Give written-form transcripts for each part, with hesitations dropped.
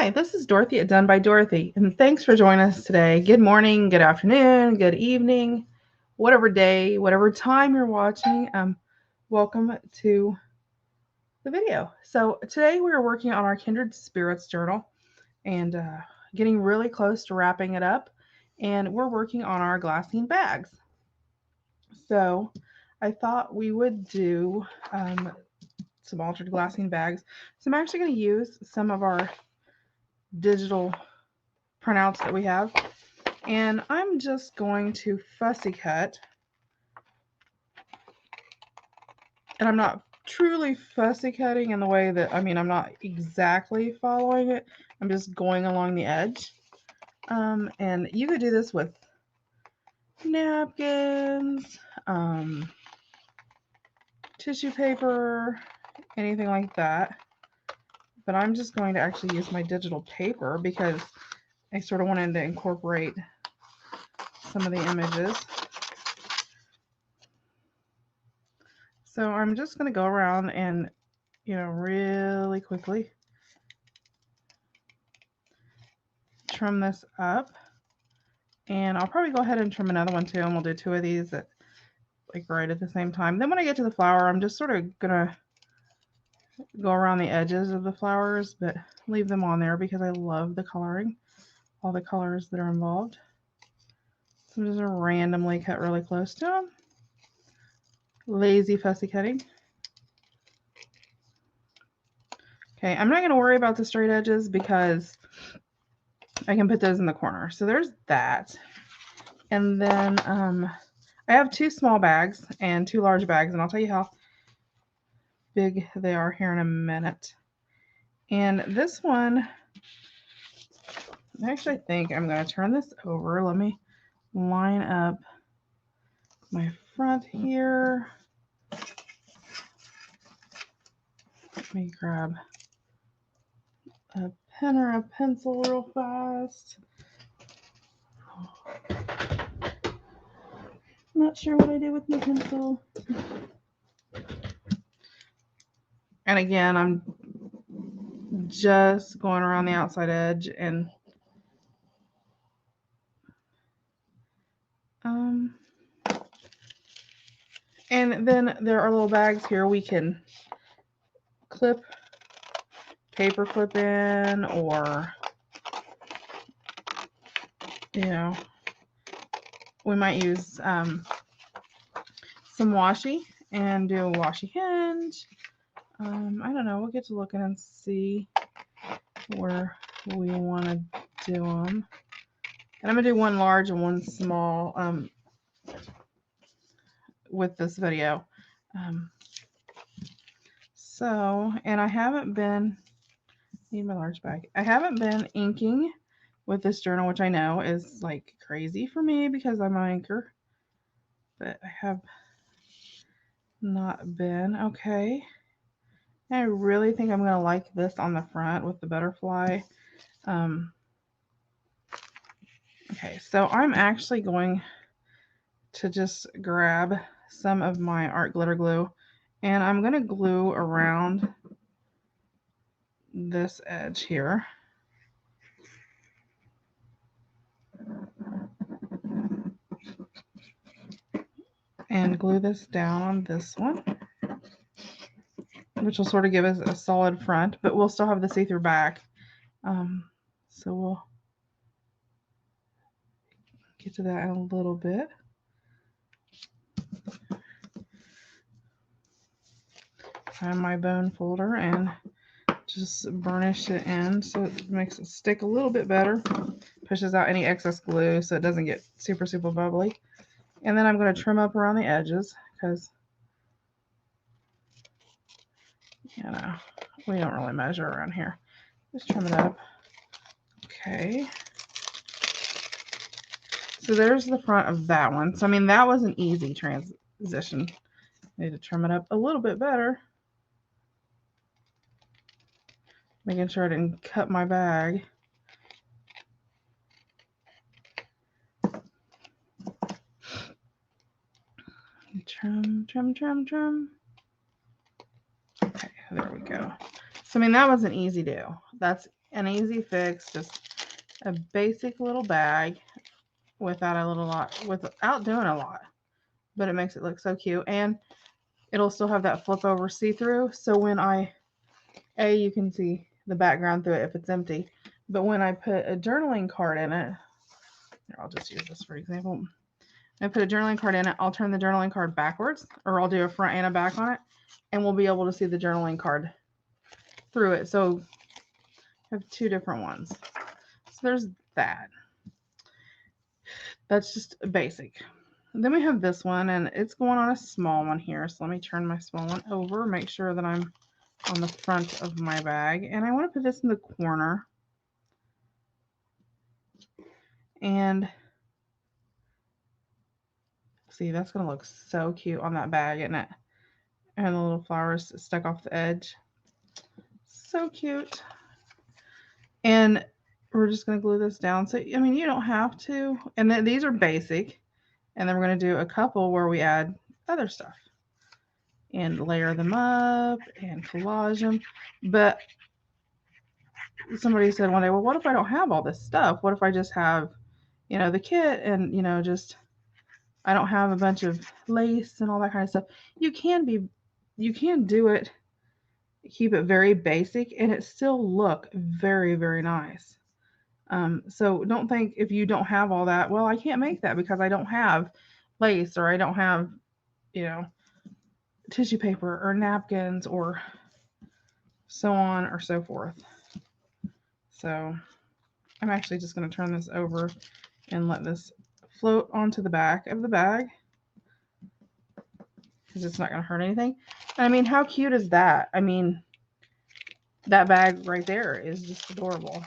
Hi, this is Dorothy at Done by Dorothy, and thanks for joining us today. Good morning, good afternoon, good evening, whatever day, whatever time you're watching. Welcome to the video. So today we are working on our Kindred Spirits journal and getting really close to wrapping it up, and we're working on our glassine bags. So I thought we would do some altered glassine bags. So I'm actually going to use some of our digital printouts that we have, and I'm just going to fussy cut, and I'm not truly fussy cutting in the way that, I'm not exactly following it, I'm just going along the edge. And you could do this with napkins, tissue paper, anything like that, but I'm just going to actually use my digital paper because I sort of wanted to incorporate some of the images. So I'm just going to go around and, really quickly trim this up. And I'll probably go ahead and trim another one too, and we'll do two of these at right at the same time. Then when I get to the flower, I'm just sort of going to go around the edges of the flowers, but leave them on there because I love the coloring, all the colors that are involved. So I'm just going to randomly cut really close to them. Lazy fussy cutting. Okay, I'm not going to worry about the straight edges because I can put those in the corner. So there's that. And then I have two small bags and two large bags, and I'll tell you how big they are here in a minute. And this one, I actually think I'm going to turn this over. Let me line up my front here. Let me grab a pen or a pencil real fast. Not sure what I did with my pencil. And again, I'm just going around the outside edge and then there are little bags here we can paper clip in, or we might use some washi and do a washi hinge. I don't know, we'll get to looking and see where we want to do them. And I'm going to do one large and one small with this video. And I haven't been, need my large bag. I haven't been inking with this journal, which I know is like crazy for me because I'm an inker. But I have not been. Okay. I really think I'm going to like this on the front with the butterfly. Okay, so I'm actually going to just grab some of my art glitter glue, and I'm going to glue around this edge here. And glue this down on this one, which will sort of give us a solid front, but we'll still have the see-through back. So we'll get to that in a little bit. Find my bone folder and just burnish it in so it makes it stick a little bit better. Pushes out any excess glue so it doesn't get super, super bubbly. And then I'm going to trim up around the edges because, we don't really measure around here. Just trim it up. Okay. So there's the front of that one. So, that was an easy transition. I need to trim it up a little bit better. Making sure I didn't cut my bag. Trim, trim, trim, trim. Okay, there we go. So, that was an easy do. That's an easy fix, just a basic little bag without without doing a lot, but it makes it look so cute. And it'll still have that flip over see-through, so when you can see the background through it if it's empty, but when I put a journaling card in it, here, I'll just use this for example. I put a journaling card in it, I'll turn the journaling card backwards, or I'll do a front and a back on it, and we'll be able to see the journaling card through it. So I have two different ones. So there's that. That's just basic. And then we have this one, and it's going on a small one here. So let me turn my small one over, make sure that I'm on the front of my bag. And I want to put this in the corner. And see, that's going to look so cute on that bag, isn't it? And the little flowers stuck off the edge. So cute. And we're just going to glue this down. So, I mean, you don't have to. And then these are basic. And then we're going to do a couple where we add other stuff and layer them up and collage them. But somebody said one day, well, what if I don't have all this stuff? What if I just have, the kit and, just I don't have a bunch of lace and all that kind of stuff? You can do it, keep it very basic, and it still look very, very nice. So don't think if you don't have all that, well, I can't make that because I don't have lace or I don't have, tissue paper or napkins or so on or so forth. So I'm actually just going to turn this over and let this float onto the back of the bag because it's not going to hurt anything. And I mean, how cute is that? I mean, that bag right there is just adorable.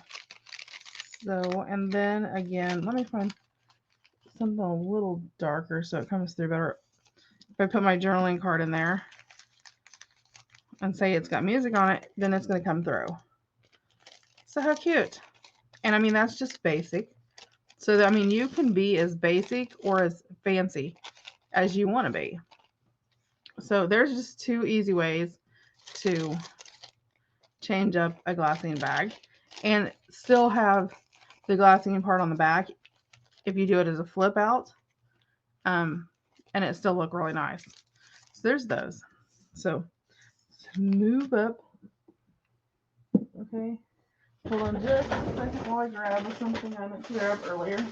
So, and then again, let me find something a little darker so it comes through better. If I put my journaling card in there and say it's got music on it, then it's going to come through. So how cute. And I mean, that's just basic. So, I mean, you can be as basic or as fancy as you want to be. So there's just two easy ways to change up a glassine bag and still have the glassine part on the back if you do it as a flip out, and it still look really nice. So there's those. So move up. Okay. Hold on just a second while I grab something I meant to grab earlier.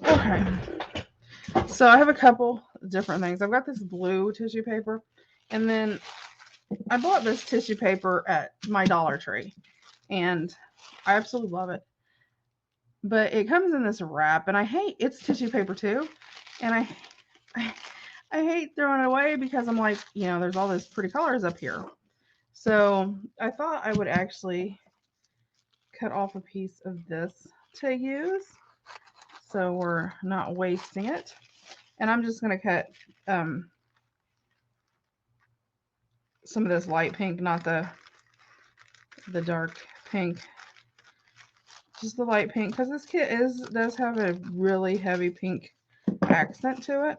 Okay. So I have a couple different things. I've got this blue tissue paper, and then I bought this tissue paper at my Dollar Tree, and I absolutely love it. But it comes in this wrap, and it's tissue paper too, and I hate throwing it away because I'm like, there's all those pretty colors up here. So I thought I would actually cut off a piece of this to use, so we're not wasting it. And I'm just going to cut some of this light pink, not the dark pink, just the light pink, because this kit does have a really heavy pink accent to it.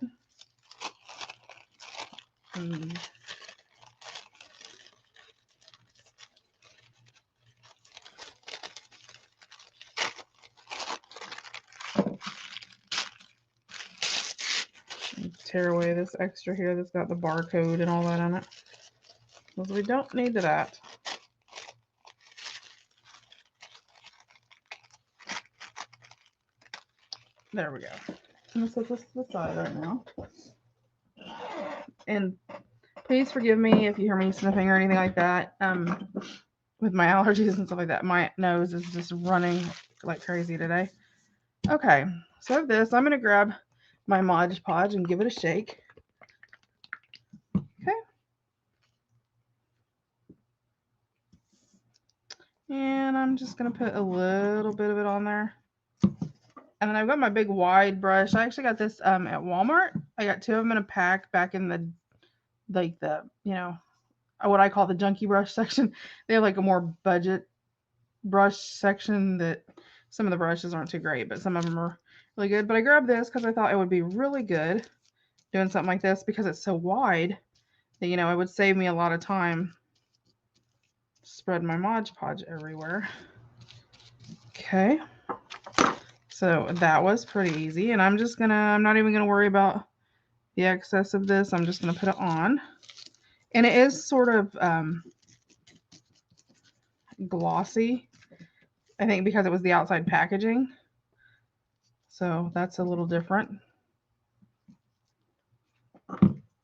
Tear away this extra here that's got the barcode and all that on it, because we don't need that. There we go. I'm gonna set this to the side right now. And please forgive me if you hear me sniffing or anything like that. With my allergies and stuff like that, my nose is just running like crazy today. Okay, so I have this. I'm gonna grab my Mod Podge and give it a shake. Okay. And I'm just gonna put a little bit of it on there. And then I've got my big wide brush. I actually got this at Walmart. I got two of them in a pack back in the what I call the junky brush section. They have like a more budget brush section that some of the brushes aren't too great, but some of them are really good. But I grabbed this because I thought it would be really good doing something like this because it's so wide that, you know, it would save me a lot of time spread my Mod Podge everywhere. Okay. So that was pretty easy. And I'm not even gonna worry about the excess of this. I'm just gonna put it on. And it is sort of glossy, I think, because it was the outside packaging. So that's a little different.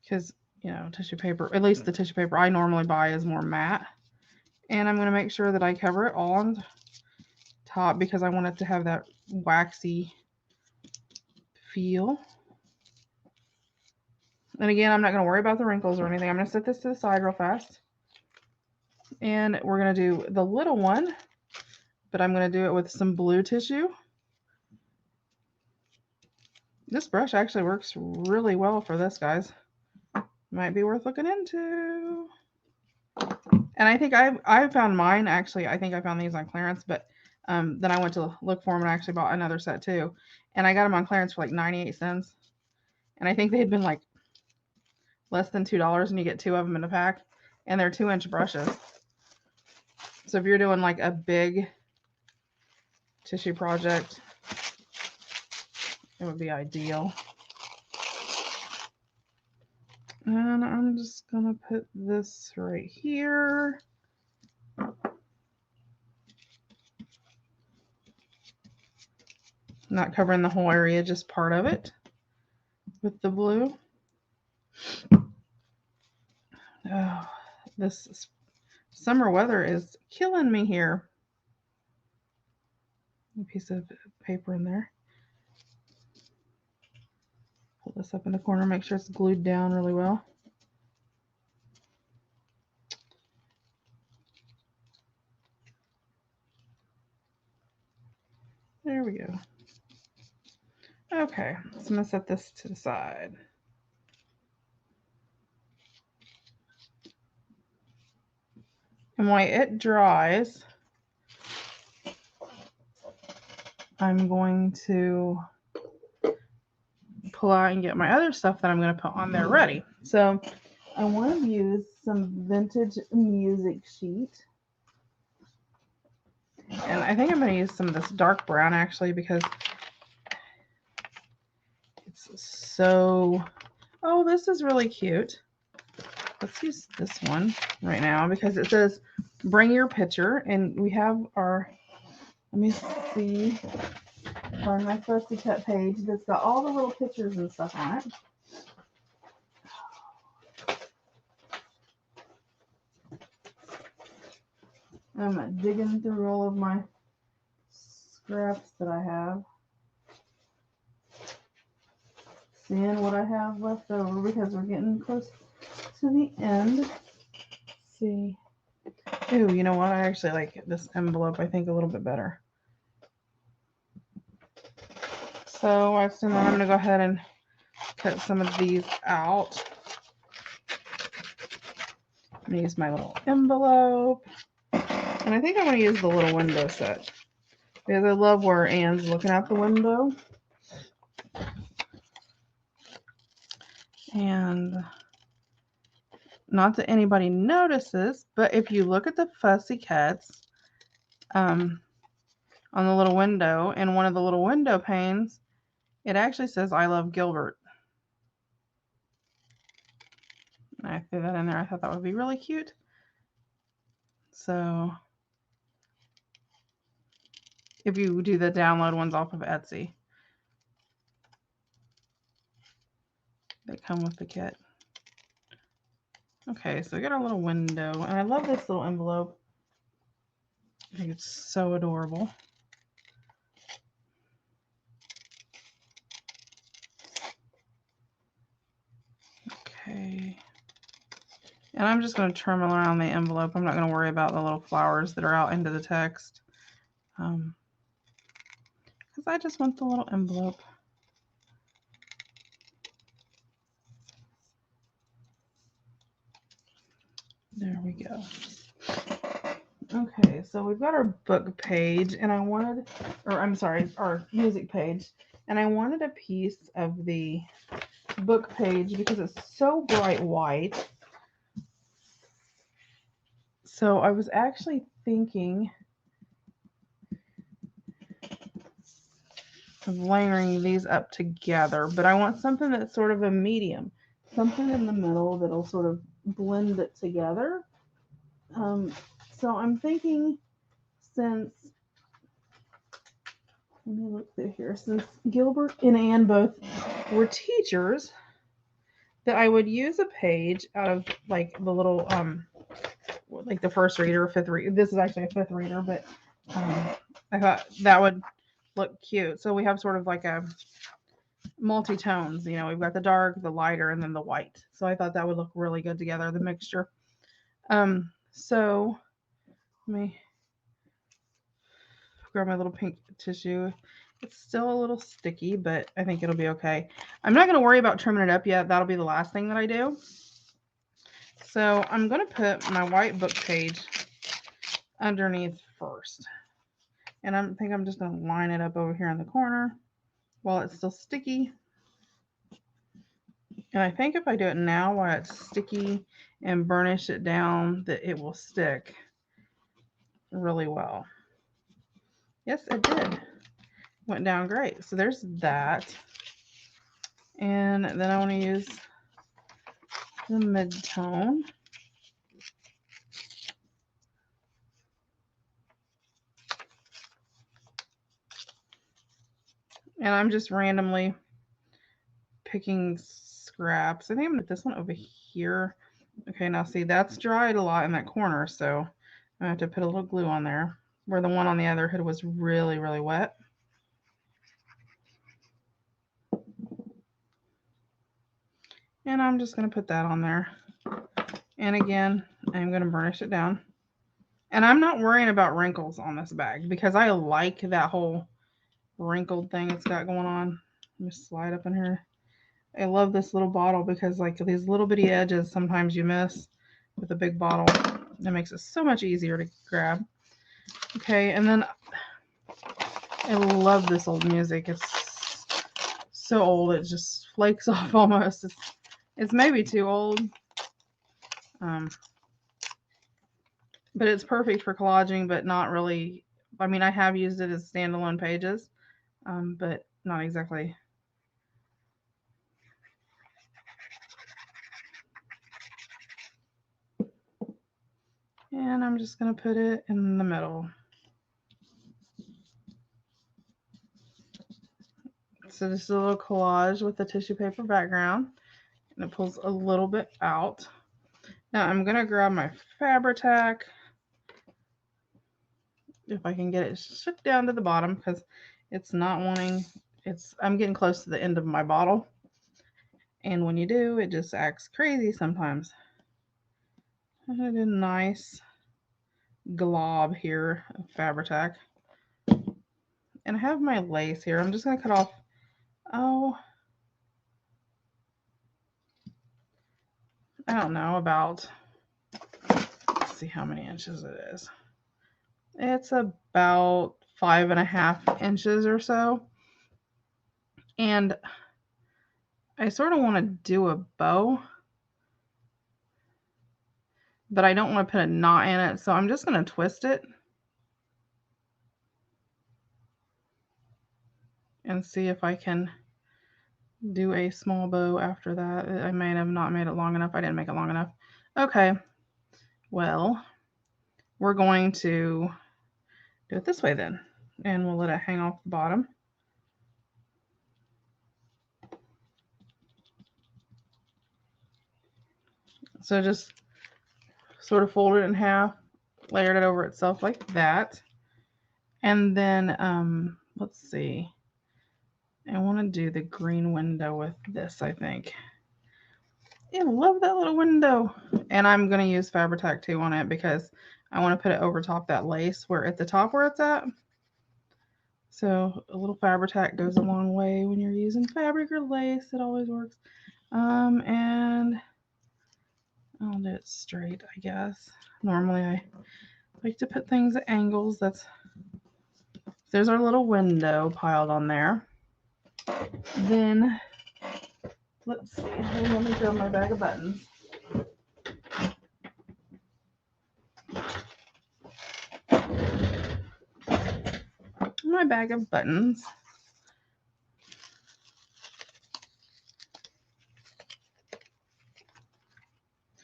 Because, you know, tissue paper, at least the tissue paper I normally buy is more matte. And I'm going to make sure that I cover it all on top because I want it to have that waxy feel. And again, I'm not going to worry about the wrinkles or anything. I'm going to set this to the side real fast. And we're going to do the little one, but I'm going to do it with some blue tissue. This brush actually works really well for this, guys. Might be worth looking into. And I think I found mine, actually. I think I found these on clearance, but then I went to look for them and I actually bought another set too. And I got them on clearance for like 98 cents. And I think they had been like less than $2 and you get 2 of them in a pack. And they're 2-inch brushes. So if you're doing like a big tissue project, it would be ideal. And I'm just going to put this right here. Not covering the whole area, just part of it with the blue. Oh, this summer weather is killing me here. A piece of paper in there. Pull this up in the corner, make sure it's glued down really well. There we go. Okay, so I'm going to set this to the side. And while it dries, I'm going to pull out and get my other stuff that I'm going to put on there ready. So I want to use some vintage music sheet. And I think I'm going to use some of this dark brown actually because it's so... Oh, this is really cute. Let's use this one right now because it says bring your picture, and we have our, let me see, on my Fussy Cut page that's got all the little pictures and stuff on it. I'm digging through all of my scraps that I have, seeing what I have left over because we're getting close to the end. Let's see. Ooh, you know what? I actually like this envelope, I think, a little bit better. So I'm going to go ahead and cut some of these out. I'm going to use my little envelope. And I think I'm going to use the little window set because I love where Anne's looking out the window. And not that anybody notices, but if you look at the Fussy Cuts on the little window, and one of the little window panes, it actually says I love Gilbert. And I threw that in there. I thought that would be really cute. So if you do the download ones off of Etsy, they come with the kit. Okay, so we got our little window, and I love this little envelope. I think it's so adorable. Okay. And I'm just going to trim around the envelope. I'm not going to worry about the little flowers that are out into the text. Because I just want the little envelope. There we go. Okay, so we've got our book page, and I'm sorry, our music page, and I wanted a piece of the book page because it's so bright white. So I was actually thinking of layering these up together, but I want something that's sort of a medium, something in the middle that'll sort of blend it together. Um, so I'm thinking since, let me look through here, since Gilbert and Anne both were teachers, that I would use a page out of like the little, like the first reader, fifth reader. This is actually a fifth reader, but I thought that would look cute. So we have sort of like a multi-tones, we've got the dark, the lighter, and then the white. So I thought that would look really good together, the mixture. So let me grab my little pink tissue. It's still a little sticky, but I think it'll be okay. I'm not going to worry about trimming it up yet. That'll be the last thing that I do. So I'm going to put my white book page underneath first. And I think I'm just going to line it up over here in the corner while it's still sticky. And I think if I do it now while it's sticky and burnish it down, that it will stick really well. Yes, it did. Went down great. So there's that. And then I want to use the mid-tone. And I'm just randomly picking scraps. I think I'm going to put this one over here. Okay, now see, that's dried a lot in that corner, so I have to put a little glue on there, where the one on the other hood was really, really wet. And I'm just going to put that on there. And again, I'm going to burnish it down. And I'm not worrying about wrinkles on this bag because I like that whole wrinkled thing it's got going on. Let me slide up in here. I love this little bottle because like these little bitty edges sometimes you miss with a big bottle. It makes it so much easier to grab. Okay, and then I love this old music. It's so old it just flakes off almost. It's maybe too old. But it's perfect for collaging, but not really. I mean, I have used it as standalone pages, but not exactly. And I'm just going to put it in the middle. So this is a little collage with the tissue paper background, and it pulls a little bit out. Now I'm going to grab my Fabri-Tac, if I can get it shook down to the bottom, because it's not wanting, I'm getting close to the end of my bottle. And when you do, it just acts crazy sometimes. I did a nice glob here of Fabri-Tac. And I have my lace here. I'm just going to cut off, I don't know, about, let's see how many inches it is. It's about 5.5 inches or so. And I sort of want to do a bow, but I don't want to put a knot in it. So I'm just going to twist it and see if I can do a small bow after that. I may have not made it long enough. I didn't make it long enough. Okay. Well, we're going to do it this way then. And we'll let it hang off the bottom. So just sort of fold it in half, layered it over itself like that. And then, let's see. I want to do the green window with this, I think. I love that little window. And I'm going to use Fabri-Tac too on it because I want to put it over top that lace where at the top where it's at. So a little Fabri-Tac goes a long way when you're using fabric or lace. It always works. And I'll do it straight, I guess. Normally I like to put things at angles. There's our little window piled on there. Then let's see. Let me throw my bag of buttons. My bag of buttons.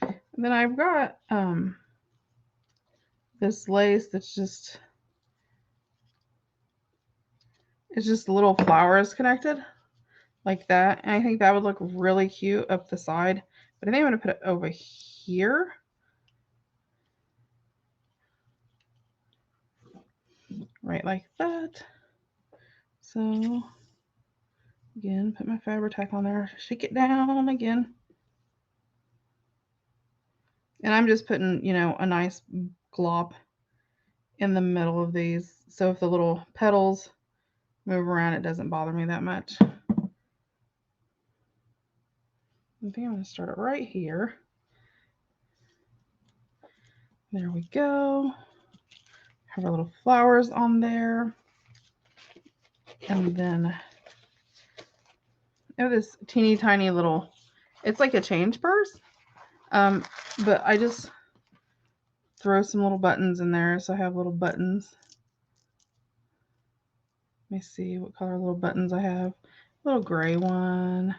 And then I've got this lace that's just little flowers connected like that. And I think that would look really cute up the side. But I think I'm going to put it over here. Right like that. So again, put my Fabri-Tac on there, shake it down again. And I'm just putting, you know, a nice glop in the middle of these. So if the little petals move around, it doesn't bother me that much. I think I'm going to start it right here. There we go. Have our little flowers on there. And then I have this teeny tiny little, it's like a change purse. But I just throw some little buttons in there. So I have little buttons. Let me see what color little buttons I have. Little gray one.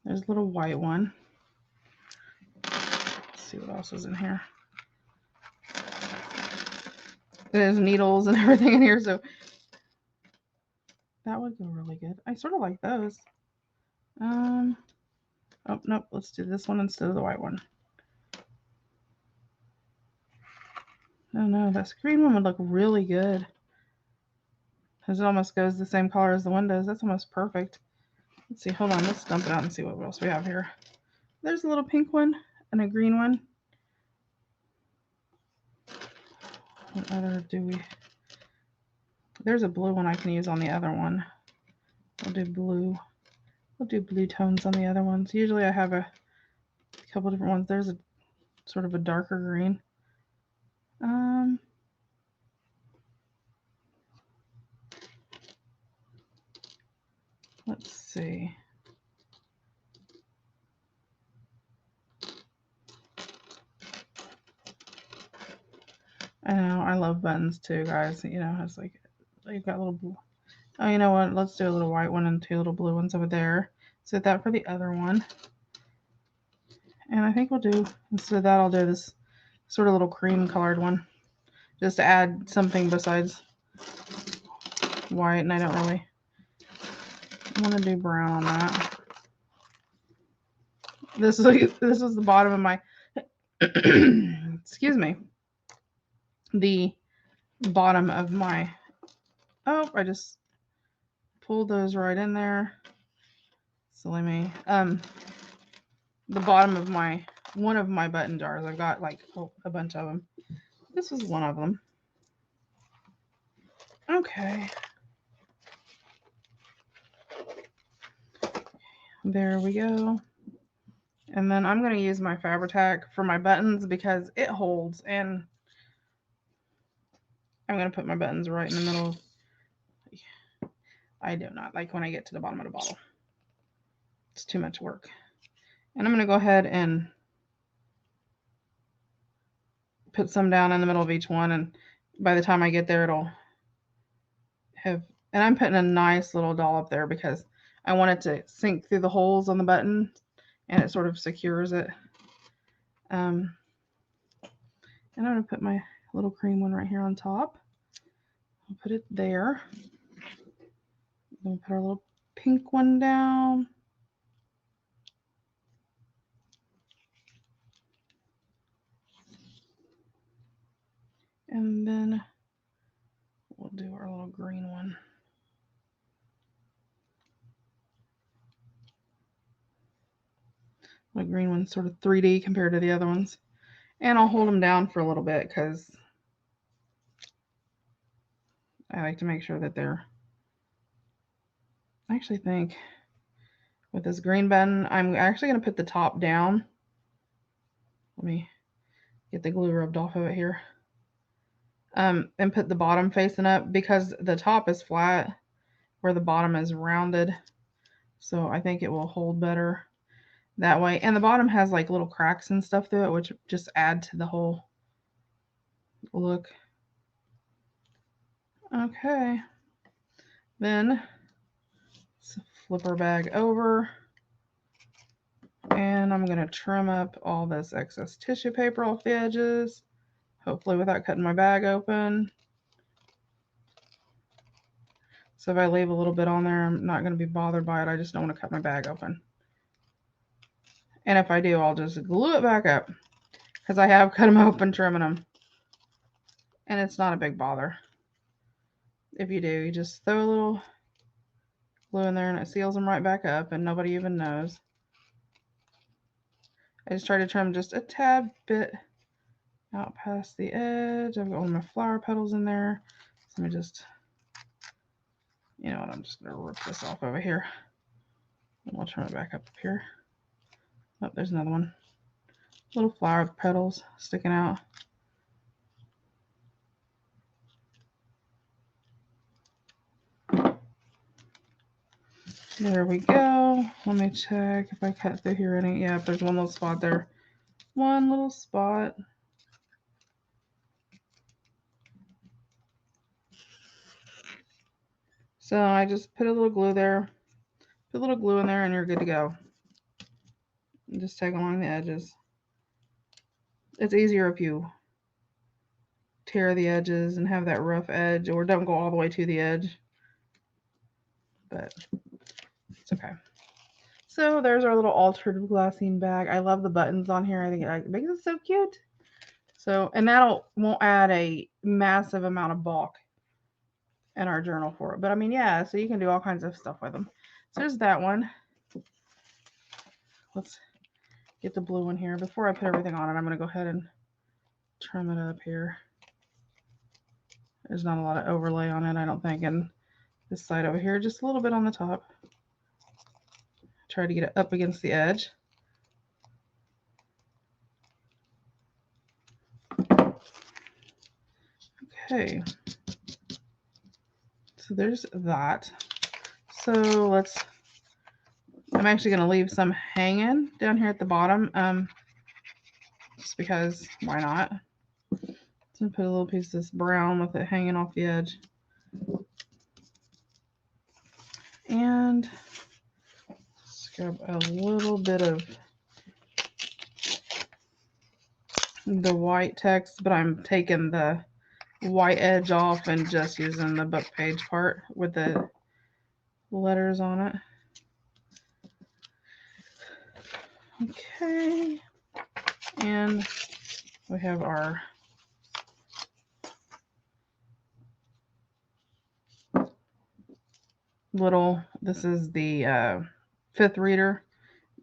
There's a little white one. Let's see what else is in here. There's needles and everything in here, so that would go really good. I sort of like those. Oh, nope. Let's do this one instead of the white one. Oh, no. That green one would look really good. Because it almost goes the same color as the windows. That's almost perfect. Let's see. Hold on. Let's dump it out and see what else we have here. There's a little pink one and a green one. What other do we... There's a blue one I can use on the other one. We'll do blue. We'll do blue tones on the other ones. Usually I have a couple different ones. There's a sort of a darker green. Let's see. I know, I love buttons too, guys. You know, it's like you've got little blue. Oh, you know what? Let's do a little white one and two little blue ones over there. Set that for the other one. And I think we'll do, instead of that, I'll do this sort of little cream colored one. Just to add something besides white, and I don't really want to do brown on that. This is the bottom of my excuse me. The bottom of my, oh, I just pulled those right in there. Silly me. The bottom of one of my button jars. I've got like a bunch of them. This was one of them. Okay. There we go. And then I'm going to use my Fabri-Tac for my buttons because it holds, and I'm going to put my buttons right in the middle. I do not like when I get to the bottom of the bottle. It's too much work. And I'm going to go ahead and put some down in the middle of each one, and by the time I get there, it'll have, and I'm putting a nice little dollop there because I want it to sink through the holes on the button, and it sort of secures it. And I'm going to put my little cream one right here on top. I'll put it there. Then put our little pink one down. And then we'll do our little green one. The green one's sort of 3D compared to the other ones. And I'll hold them down for a little bit because I like to make sure that they're, I actually think with this green button. I'm actually going to put the top down. Let me get the glue rubbed off of it here. And put the bottom facing up because the top is flat where the bottom is rounded. So I think it will hold better that way. And the bottom has like little cracks and stuff through it, which just add to the whole look. Okay. Then flip our bag over. And I'm going to trim up all this excess tissue paper off the edges, hopefully without cutting my bag open. So if I leave a little bit on there, I'm not going to be bothered by it. I just don't want to cut my bag open. And if I do, I'll just glue it back up because I have cut them open trimming them. And it's not a big bother. If you do, you just throw a little glue in there and it seals them right back up and nobody even knows. I just try to trim just a tad bit out past the edge. I've got one of my flower petals in there. So let me just, you know what, I'm just going to rip this off over here. And we'll trim it back up here. Oh, there's another one. Little flower petals sticking out. There we go. Let me check if I cut through here any. Yeah, if there's one little spot there. One little spot. So I just put a little glue there. Put a little glue in there and you're good to go. And just tag along the edges. It's easier if you tear the edges and have that rough edge, or don't go all the way to the edge. But it's okay. So there's our little altered glassine bag. I love the buttons on here. I think it makes it so cute. So, and that'll won't add a massive amount of bulk in our journal for it. But I mean, yeah, so you can do all kinds of stuff with them. So there's that one. Let's get the blue one here. Before I put everything on it, I'm going to go ahead and trim it up here. There's not a lot of overlay on it, I don't think. And this side over here, just a little bit on the top. Try to get it up against the edge. Okay. So there's that. So I'm actually going to leave some hanging down here at the bottom. Just because, why not? So put a little piece of this brown with it hanging off the edge. And scrub a little bit of the white text, but I'm taking the white edge off and just using the book page part with the letters on it. Okay. And we have our little, this is the fifth reader.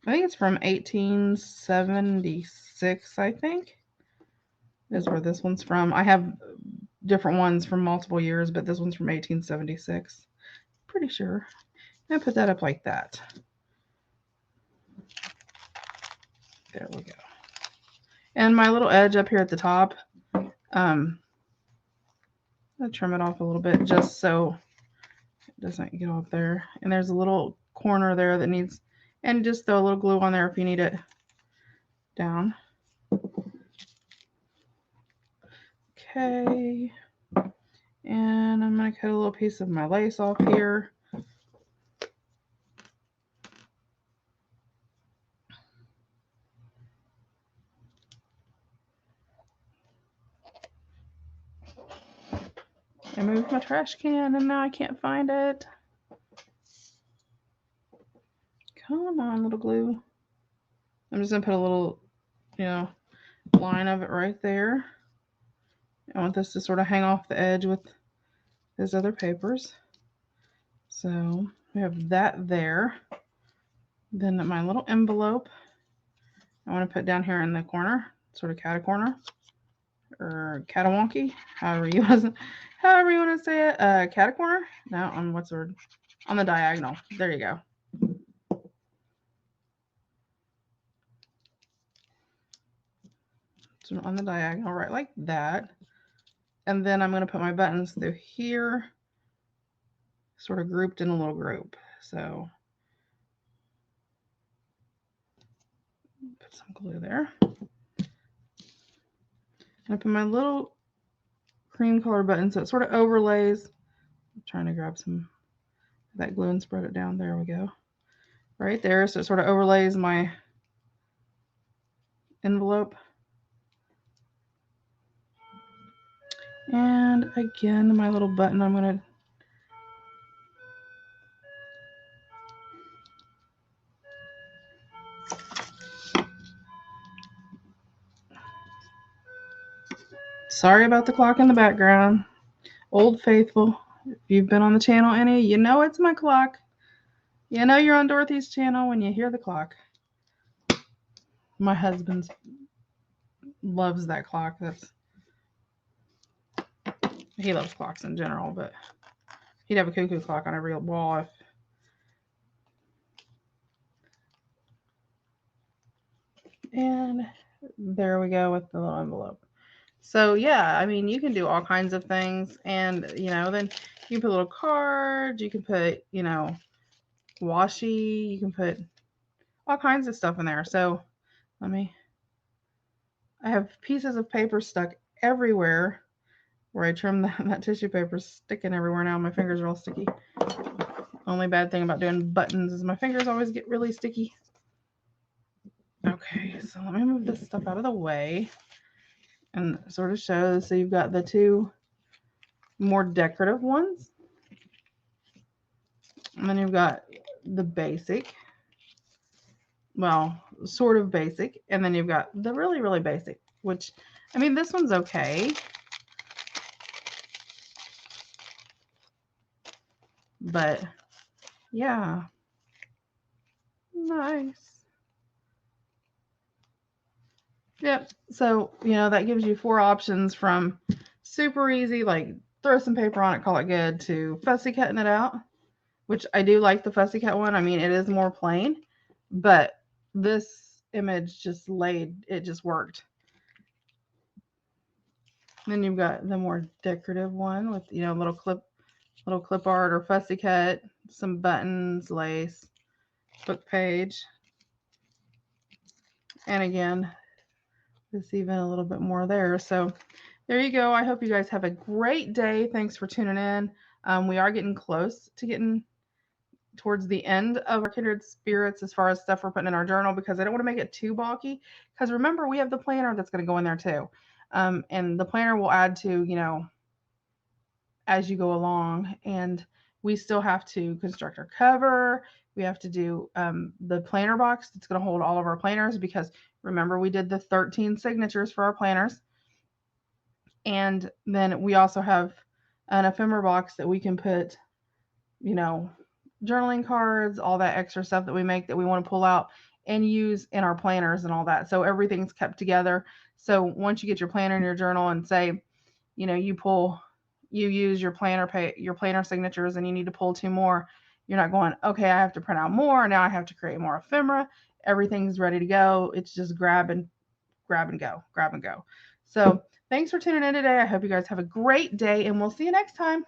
I think it's from 1876, I think, is where this one's from. I have different ones from multiple years, but this one's from 1876. Pretty sure. And put that up like that. There we go. And my little edge up here at the top, I'll trim it off a little bit just so it doesn't get off there. And there's a little corner there that needs, and just throw a little glue on there if you need it down. Okay. And I'm going to cut a little piece of my lace off here. I moved my trash can and now I can't find it. Come on, little glue. I'm just going to put a little, line of it right there. I want this to sort of hang off the edge with those other papers. So we have that there. Then my little envelope, I want to put down here in the corner, sort of catacorner or catawonky, however you want to say it. Catacorner? No, on what's the word? On the diagonal. There you go. on the diagonal, right like that. And then I'm going to put my buttons through here, sort of grouped in a little group. So put some glue there. And I put my little cream color button so it sort of overlays. I'm trying to grab some of that glue and spread it down. There we go. Right there. So it sort of overlays my envelope. And again, my little button, I'm going to sorry about the clock in the background. Old Faithful. If you've been on the channel any, you know it's my clock. You know you're on Dorothy's channel when you hear the clock. My husband loves that clock. He loves clocks in general, but he'd have a cuckoo clock on every wall if and there we go with the little envelope. So yeah, I mean, you can do all kinds of things, and then you can put little cards, you can put, washi, you can put all kinds of stuff in there. So I have pieces of paper stuck everywhere where I trimmed that tissue paper sticking everywhere now. My fingers are all sticky. Only bad thing about doing buttons is my fingers always get really sticky. Okay, so let me move this stuff out of the way and sort of show. So you've got the two more decorative ones, and then you've got the basic, well, sort of basic, and then you've got the really, really basic, which, I mean, this one's okay, but yeah, nice. Yep. So, that gives you 4 options from super easy, like throw some paper on it, call it good, to fussy cutting it out, which I do like the fussy cut one. I mean, it is more plain, but this image just worked. And then you've got the more decorative one with, little clip art or fussy cut, some buttons, lace, book page. And again, there's even a little bit more there. So there you go. I hope you guys have a great day. Thanks for tuning in. We are getting close to getting towards the end of our Kindred Spirits as far as stuff we're putting in our journal, because I don't want to make it too bulky. Because remember, we have the planner that's going to go in there too. And the planner will add to, as you go along. And we still have to construct our cover. We have to do the planner box that's going to hold all of our planners, because remember, we did the 13 signatures for our planners. And then we also have an ephemera box that we can put, journaling cards, all that extra stuff that we make that we want to pull out and use in our planners and all that. So everything's kept together. So once you get your planner in your journal and say, you use your planner signatures and you need to pull 2 more, you're not going, okay, I have to print out more. Now I have to create more ephemera. Everything's ready to go. It's just grab and go. So thanks for tuning in today. I hope you guys have a great day, and we'll see you next time.